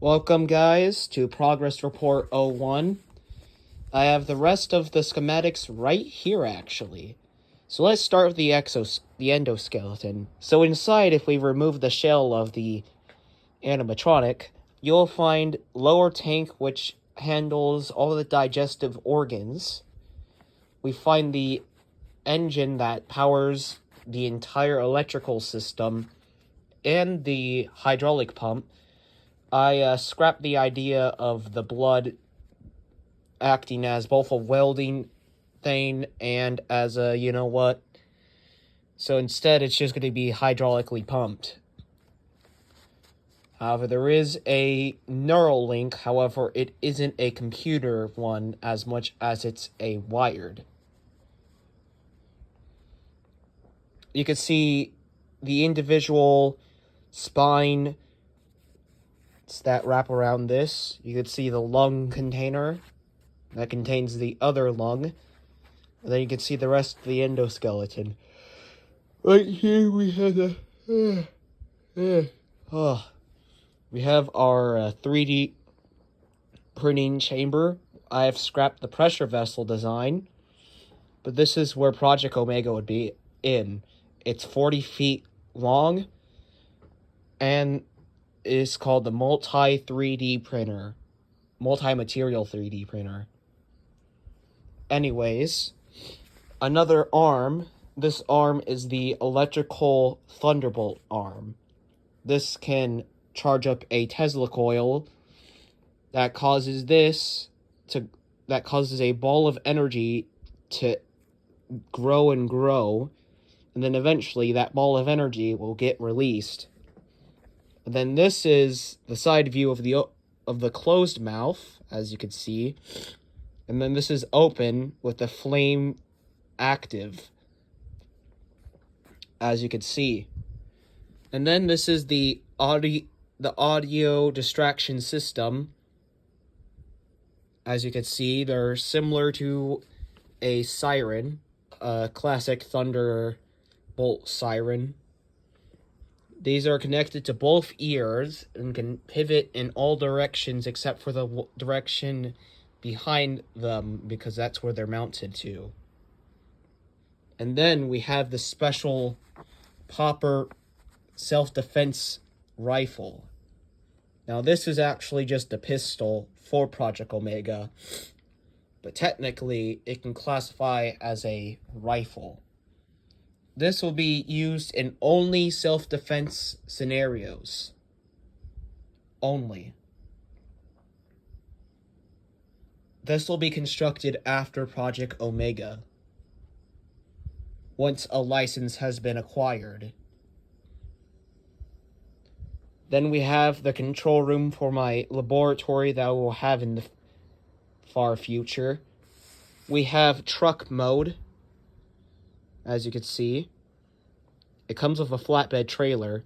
Welcome, guys, to Progress Report 01. I have the rest of the schematics right here, actually. So let's start with the endoskeleton. So inside, if we remove the shell of the animatronic, you'll find lower tank, which handles all the digestive organs. We find the engine that powers the entire electrical system and the hydraulic pump. I scrapped the idea of the blood acting as both a welding thing and as a, so instead it's just going to be hydraulically pumped. However, there is a neural link, however, it isn't a computer one as much as it's a wired. You can see the individual spine that wrap around this. You can see the lung container that contains the other lung. And then you can see the rest of the endoskeleton. Right here we have we have our 3D printing chamber. I have scrapped the pressure vessel design, but this is where Project Omega would be in. It's 40 feet long, and is called the multi-3D printer. Multi-material 3D printer. Anyways, another arm. This arm is the electrical Thunderbolt arm. This can charge up a Tesla coil that causes a ball of energy to grow and grow, and then eventually that ball of energy will get released. And then this is the side view of the closed mouth, as you can see. And then this is open with the flame active, as you can see. And then this is the audio distraction system. As you can see, they're similar to a siren, a classic Thunderbolt siren. These are connected to both ears and can pivot in all directions except for the direction behind them, because that's where they're mounted to. And then we have the special Popper self-defense rifle. Now this is actually just a pistol for Project Omega, but technically it can classify as a rifle. This will be used in only self-defense scenarios. Only. This will be constructed after Project Omega, once a license has been acquired. Then we have the control room for my laboratory that I will have in the far future. We have truck mode. As you can see, it comes with a flatbed trailer.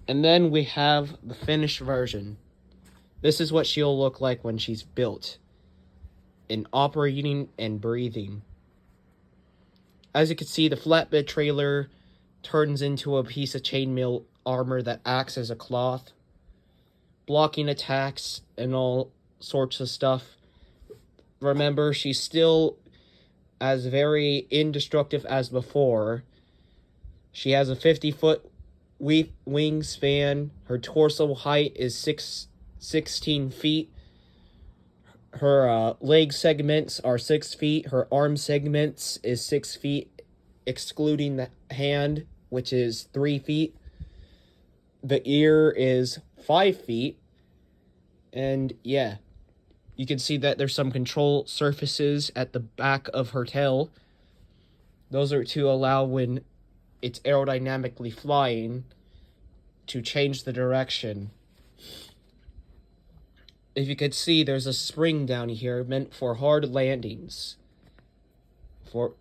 And then we have the finished version. This is what she'll look like when she's built, in operating and breathing. As you can see, the flatbed trailer turns into a piece of chainmail armor that acts as a cloth, blocking attacks and all sorts of stuff. Remember, she's still as very indestructible as before. She has a 50-foot wingspan. Her torso height is 16 feet. Her leg segments are 6 feet. Her arm segments is 6 feet, excluding the hand, which is 3 feet. The ear is 5 feet. And yeah, you can see that there's some control surfaces at the back of her tail. Those are to allow, when it's aerodynamically flying, to change the direction. If you could see, there's a spring down here meant for hard landings. For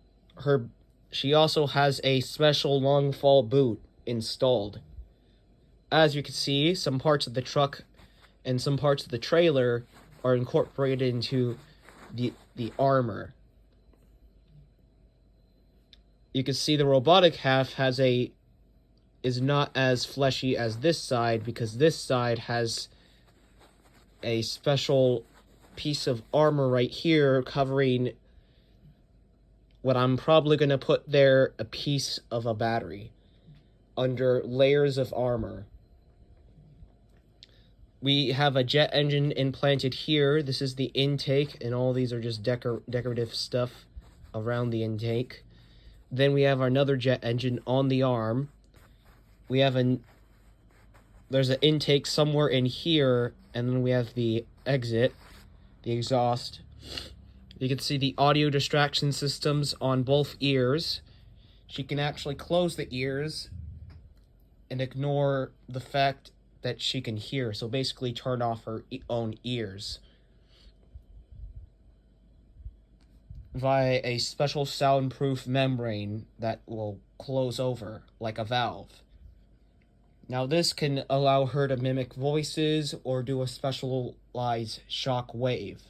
her, she also has a special long fall boot installed. As you can see, some parts of the truck and some parts of the trailer are incorporated into the armor. You can see the robotic half is not as fleshy as this side, because this side has a special piece of armor right here covering what I'm probably going to put there, a piece of a battery under layers of armor. We have a jet engine implanted here. This is the intake, and all these are just decorative stuff around the intake. Then we have another jet engine on the arm. We have there's an intake somewhere in here, and then we have the exit, the exhaust. You can see the audio distraction systems on both ears. She can actually close the ears and ignore the fact that she can hear, so basically turn off her own ears via a special soundproof membrane that will close over like a valve. Now this can allow her to mimic voices or do a specialized shock wave.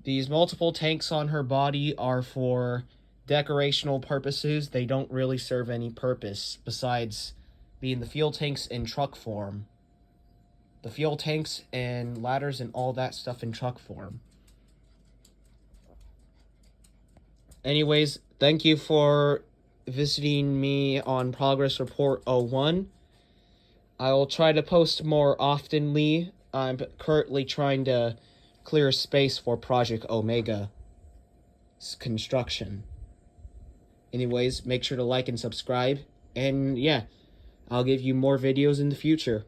These multiple tanks on her body are for decorational purposes. They don't really serve any purpose besides being the fuel tanks in truck form. The fuel tanks and ladders and all that stuff in truck form. Anyways, thank you for visiting me on Progress Report 01. I will try to post more oftenly. I'm currently trying to clear space for Project Omega's construction. Anyways, make sure to like and subscribe. And yeah, I'll give you more videos in the future.